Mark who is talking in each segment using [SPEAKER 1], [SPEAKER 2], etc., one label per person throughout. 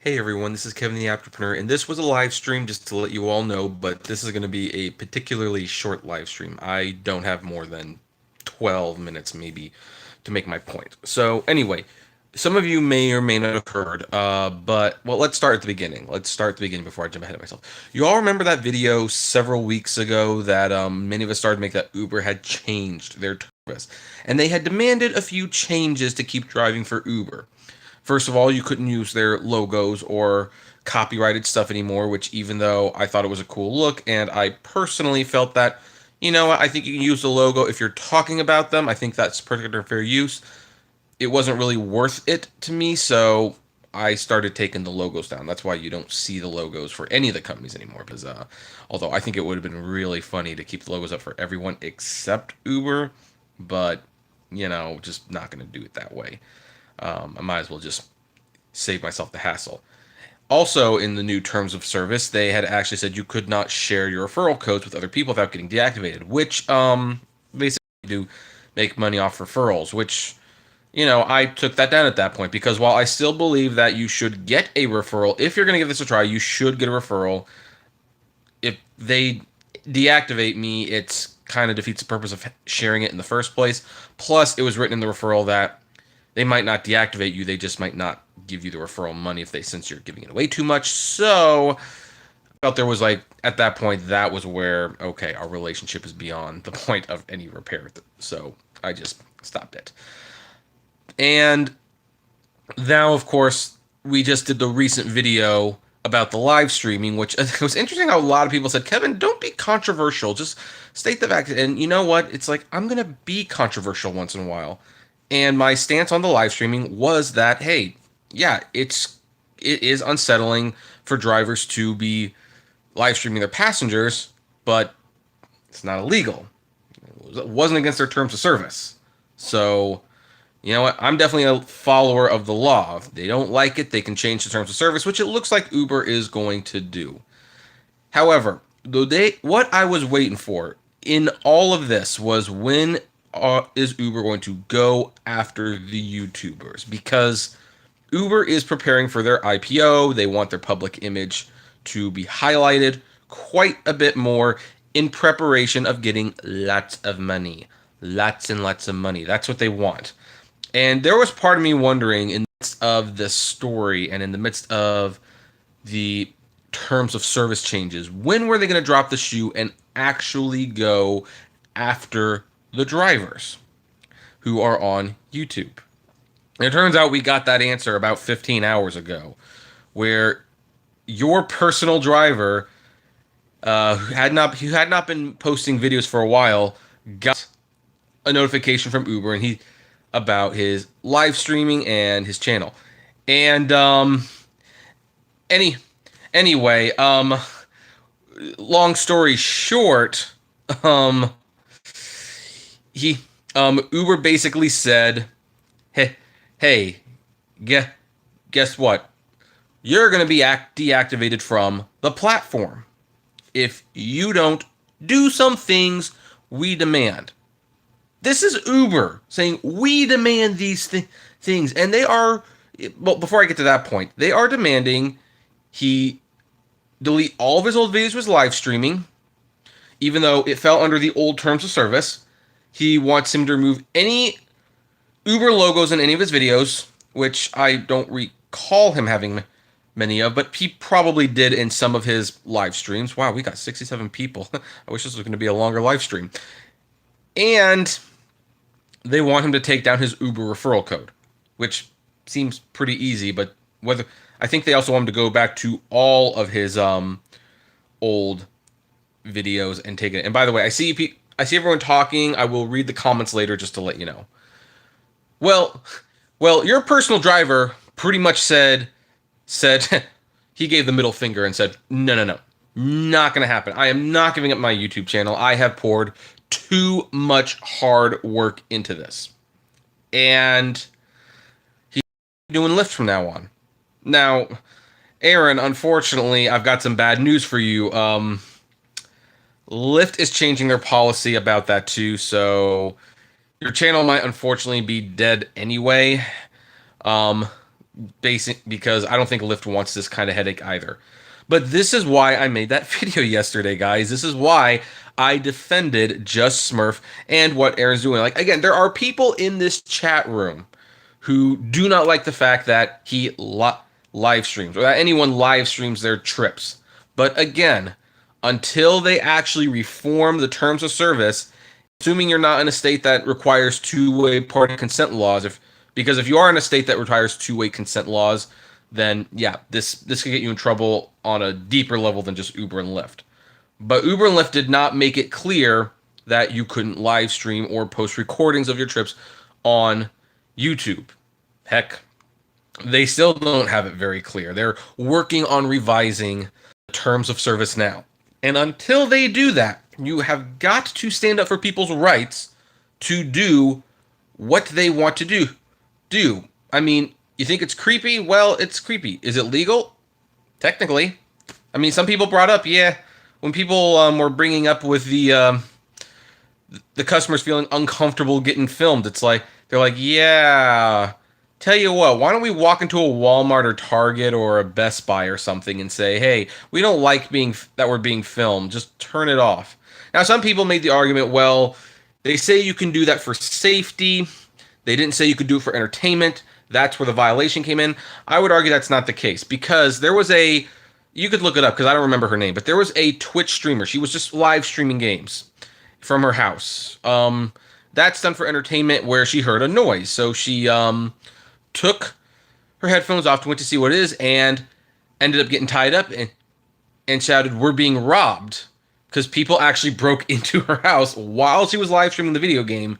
[SPEAKER 1] Hey everyone, this is Kevin the Apptrepreneur, and this was a live stream just to let you all know, but this is going to be a particularly short live stream. I don't have more than 12 minutes maybe to make my point. So anyway, some of you may or may not have heard, well, let's start at the beginning. Let's start at the beginning before I jump ahead of myself. You all remember that video several weeks ago that many of us started to make that Uber had changed their service, and they had demanded a few changes to keep driving for Uber. First of all, you couldn't use their logos or copyrighted stuff anymore, which even though I thought it was a cool look, and I personally felt that, I think you can use the logo if you're talking about them. I think that's perfect and fair use. It wasn't really worth it to me, so I started taking the logos down. That's why you don't see the logos for any of the companies anymore. Because although I think it would have been really funny to keep the logos up for everyone except Uber, but just not going to do it that way. I might as well just save myself the hassle. Also, in the new terms of service, they had actually said you could not share your referral codes with other people without getting deactivated, which basically do make money off referrals, which I took that down at that point because while I still believe that you should get a referral, if you're going to give this a try, you should get a referral. If they deactivate me, it's kind of defeats the purpose of sharing it in the first place. Plus, it was written in the referral that they might not deactivate you, they just might not give you the referral money if they sense you're giving it away too much. So I felt there was at that point that was where okay, our relationship is beyond the point of any repair. So I just stopped it. And now of course we just did the recent video about the live streaming, which it was interesting how a lot of people said, Kevin, don't be controversial. Just state the fact. And you know what? It's like, I'm going to be controversial once in a while. And my stance on the live streaming was that, hey, yeah, it is unsettling for drivers to be live streaming their passengers, but it's not illegal. It wasn't against their terms of service. So, you know what? I'm definitely a follower of the law. If they don't like it, they can change the terms of service, which it looks like Uber is going to do. However, what I was waiting for in all of this was when is Uber going to go after the YouTubers? Because Uber is preparing for their IPO. They want their public image to be highlighted quite a bit more in preparation of getting lots of money. Lots and lots of money. That's what they want. And there was part of me wondering in the midst of this story and in the midst of the terms of service changes, when were they going to drop the shoe and actually go after the drivers who are on YouTube? And it turns out we got that answer about 15 hours ago, where your personal driver, who had not been posting videos for a while, got a notification from Uber and he about his live streaming and his channel. And anyway, long story short, he Uber basically said, hey, guess what? You're going to be deactivated from the platform if you don't do some things we demand. This is Uber saying we demand these things, and they are. Well, before I get to that point, they are demanding he delete all of his old videos with live streaming, even though it fell under the old terms of service. He wants him to remove any Uber logos in any of his videos, which I don't recall him having many of, but he probably did in some of his live streams. Wow, we got 67 people. I wish this was going to be a longer live stream. And they want him to take down his Uber referral code, which seems pretty easy, but whether I think they also want him to go back to all of his old videos and take it. And by the way, I see everyone talking. I will read the comments later just to let you know. Well, your personal driver pretty much said he gave the middle finger and said, no, not going to happen. I am not giving up my YouTube channel. I have poured too much hard work into this. And he's doing Lyft from now on. Now, Aaron, unfortunately, I've got some bad news for you. Lyft is changing their policy about that too, so your channel might unfortunately be dead anyway. basic because I don't think Lyft wants this kind of headache either. But this is why I made that video yesterday, guys. This is why I defended Just Smurf and what Aaron's doing. Like, again, there are people in this chat room who do not like the fact that he live streams or that anyone live streams their trips. But again, until they actually reform the terms of service, assuming you're not in a state that requires two-way party consent laws, because if you are in a state that requires two-way consent laws, then yeah, this could get you in trouble on a deeper level than just Uber and Lyft. But Uber and Lyft did not make it clear that you couldn't live stream or post recordings of your trips on YouTube. Heck, they still don't have it very clear. They're working on revising the terms of service now. And until they do that, you have got to stand up for people's rights to do what they want to do. I mean, you think it's creepy? Well, it's creepy. Is it legal? Technically. I mean, some people brought up, yeah, when people were bringing up with the customers feeling uncomfortable getting filmed, it's like, they're like, yeah, tell you what, why don't we walk into a Walmart or Target or a Best Buy or something and say, hey, we don't like that we're being filmed. Just turn it off. Now, some people made the argument, well, they say you can do that for safety. They didn't say you could do it for entertainment. That's where the violation came in. I would argue that's not the case because there was you could look it up because I don't remember her name, but there was a Twitch streamer. She was just live streaming games from her house. That's done for entertainment where she heard a noise. So she took her headphones off, went to see what it is, and ended up getting tied up and shouted, "We're being robbed," because people actually broke into her house while she was live streaming the video game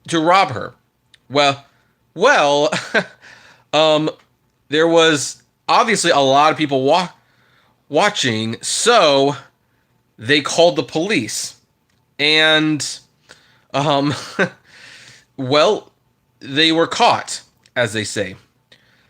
[SPEAKER 1] to rob her. Well, there was obviously a lot of people watching, so they called the police. And, well, they were caught, as they say.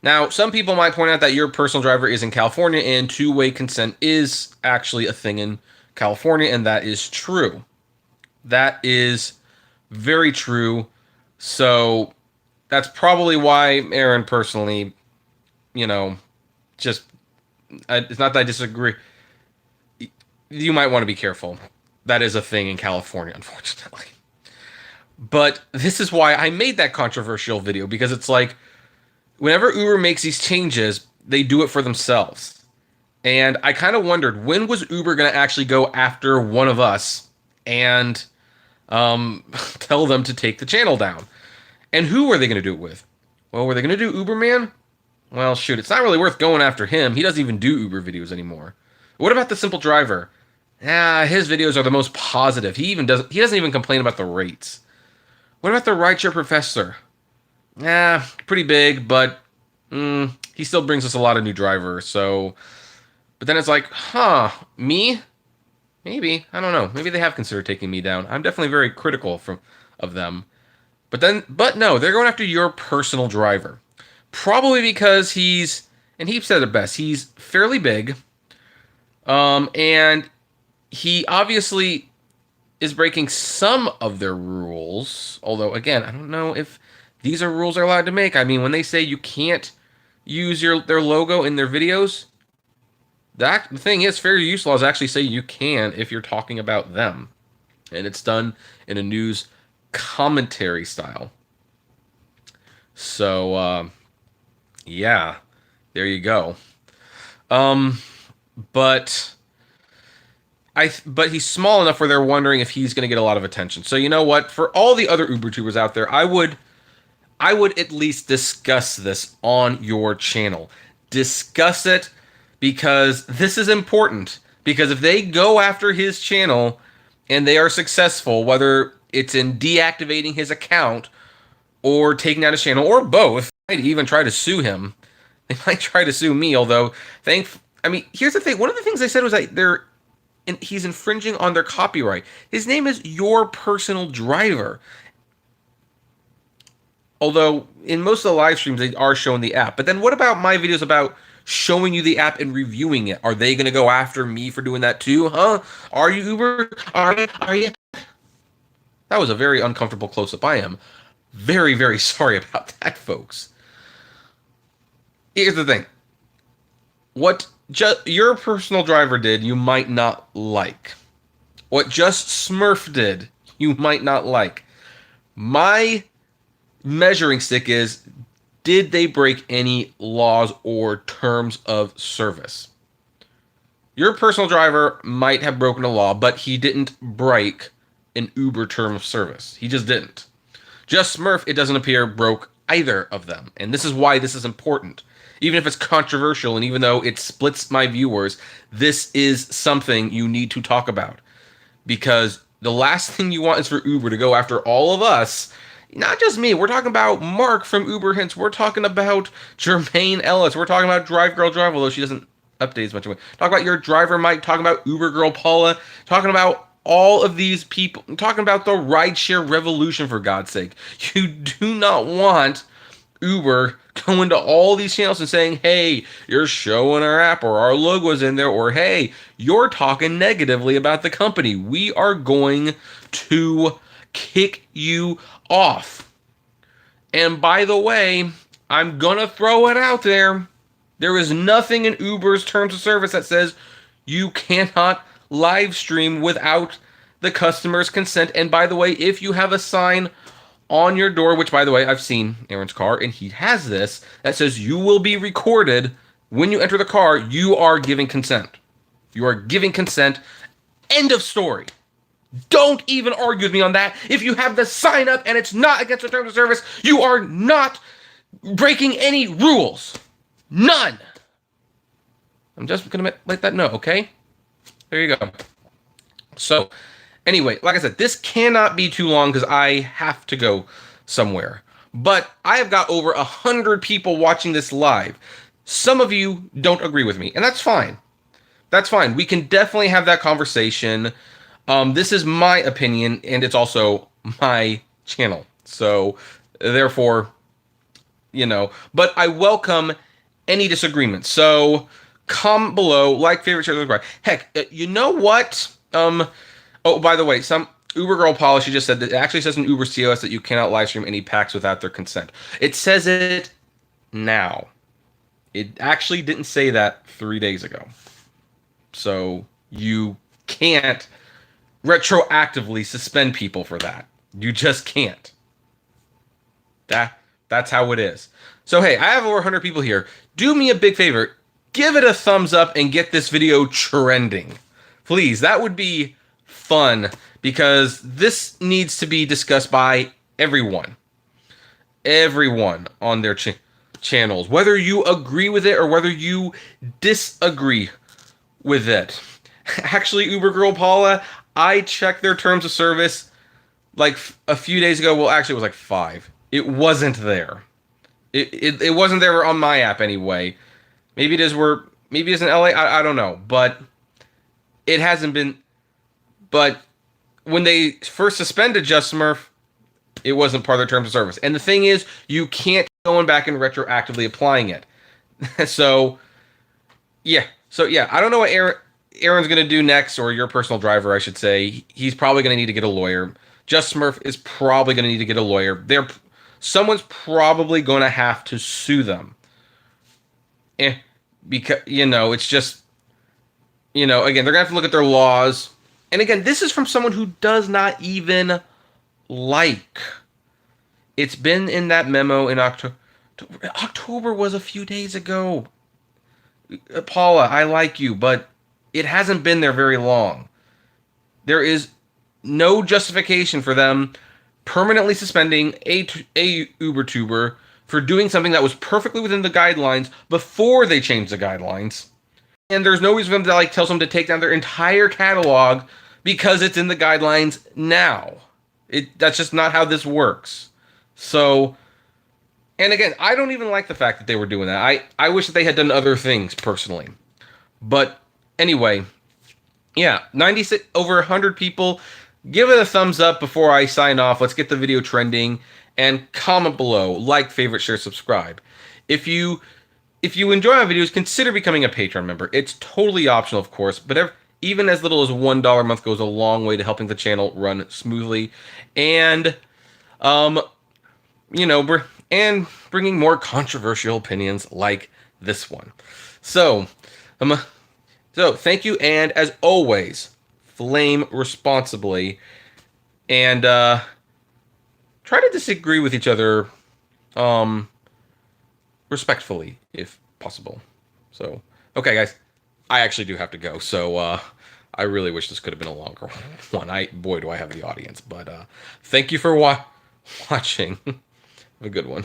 [SPEAKER 1] Now, some people might point out that your personal driver is in California and two-way consent is actually a thing in California, and that is true. That is very true. So that's probably why Aaron personally, just, it's not that I disagree. You might want to be careful. That is a thing in California, unfortunately. But this is why I made that controversial video, because it's like, whenever Uber makes these changes, they do it for themselves. And I kind of wondered, when was Uber going to actually go after one of us and tell them to take the channel down? And who were they going to do it with? Well, were they going to do Uberman? Well, shoot, it's not really worth going after him. He doesn't even do Uber videos anymore. What about the simple driver? His videos are the most positive. He doesn't even complain about the rates. What about the rideshare professor? Pretty big, but he still brings us a lot of new drivers. So, but then it's like, me? Maybe, I don't know. Maybe they have considered taking me down. I'm definitely very critical of them. But no, they're going after your personal driver. Probably because and he said it best, he's fairly big. And he obviously is breaking some of their rules. Although, again, I don't know if these are rules they're allowed to make. I mean, when they say you can't use their logo in their videos, the thing is, fair use laws actually say you can if you're talking about them. And it's done in a news commentary style. So, yeah, there you go. But he's small enough where they're wondering if he's going to get a lot of attention. So you know what? For all the other UberTubers out there, I would at least discuss this on your channel. Discuss it, because this is important. Because if they go after his channel and they are successful, whether it's in deactivating his account or taking out his channel, or both, they might even try to sue him. They might try to sue me, although here's the thing. One of the things they said was that he's infringing on their copyright. His name is Your Personal Driver. Although, in most of the live streams, they are showing the app. But then what about my videos about showing you the app and reviewing it? Are they going to go after me for doing that too? Huh? Are you Uber? Are you? That was a very uncomfortable close-up. I am very, very sorry about that, folks. Here's the thing. What your personal driver did, you might not like. What Just Smurf did, you might not like. My measuring stick is, did they break any laws or terms of service? Your personal driver might have broken a law, but he didn't break an Uber term of service. He just didn't. Just Smurf, it doesn't appear, broke either of them. And this is why this is important. Even if it's controversial and even though it splits my viewers, this is something you need to talk about. Because the last thing you want is for Uber to go after all of us. Not just me. We're talking about Mark from Uber Hints. We're talking about Jermaine Ellis. We're talking about Drive Girl Drive, although she doesn't update as much. Talk about your driver Mike. Talking about Uber Girl Paula. Talking about all of these people. Talking about the rideshare revolution, for God's sake. You do not want Uber going to all these channels and saying, hey, you're showing our app or our logo's in there, or hey, you're talking negatively about the company. We are going to kick you off. And by the way, I'm gonna throw it out there. There is nothing in Uber's terms of service that says you cannot live stream without the customer's consent. And by the way, if you have a sign on your door, which by the way, I've seen Aaron's car, and he has this, that says you will be recorded when you enter the car, you are giving consent. You are giving consent. End of story. Don't even argue with me on that. If you have the sign up and it's not against the terms of service, you are not breaking any rules. None. I'm just going to let that know, okay? There you go. So, anyway, like I said, this cannot be too long because I have to go somewhere. But I have got over 100 people watching this live. Some of you don't agree with me, and that's fine. That's fine. We can definitely have that conversation. This is my opinion, and it's also my channel. So, therefore, but I welcome any disagreement. So, comment below, like, favorite, share, subscribe. Heck, you know what? Oh, by the way, some Uber Girl policy just said that it actually says in Uber COS that you cannot live stream any packs without their consent. It says it now. It actually didn't say that 3 days ago. So you can't retroactively suspend people for that. You just can't. That's how it is. So hey, I have over 100 people here. Do me a big favor. Give it a thumbs up and get this video trending. Please, that would be fun because this needs to be discussed by everyone. Everyone on their channels. Whether you agree with it or whether you disagree with it. Actually, Uber Girl Paula, I checked their terms of service like a few days ago. Well, actually, it was like 5. It wasn't there. It wasn't there on my app anyway. Maybe it is maybe it's in LA. I don't know, but it hasn't been. But when they first suspended Just Smurf, it wasn't part of their terms of service. And the thing is, you can't go going back and retroactively applying it. So yeah, I don't know what Aaron's going to do next, or your personal driver, I should say. He's probably going to need to get a lawyer. Just Smurf is probably going to need to get a lawyer. Someone's probably going to have to sue them. Because, it's just, again, they're going to have to look at their laws. And again, this is from someone who does not even like. It's been in that memo in October. October was a few days ago. Paula, I like you, but it hasn't been there very long. There is no justification for them permanently suspending a UberTuber for doing something that was perfectly within the guidelines before they changed the guidelines. And there's no reason for them to tell them to take down their entire catalog because it's in the guidelines now. That's just not how this works. So, and again, I don't even like the fact that they were doing that. I wish that they had done other things personally. But anyway, yeah, 96 over 100 people. Give it a thumbs up before I sign off. Let's get the video trending, and comment below, like, favorite, share, subscribe. If you enjoy my videos, consider becoming a Patreon member. It's totally optional, of course, but even as little as $1 a month goes a long way to helping the channel run smoothly, and bringing more controversial opinions like this one. So, um, so thank you, and as always, flame responsibly, and try to disagree with each other, um, respectfully, if possible. So, okay, guys, I actually do have to go. So, I really wish this could have been a longer one. Boy, do I have the audience. But thank you for watching. Have a good one.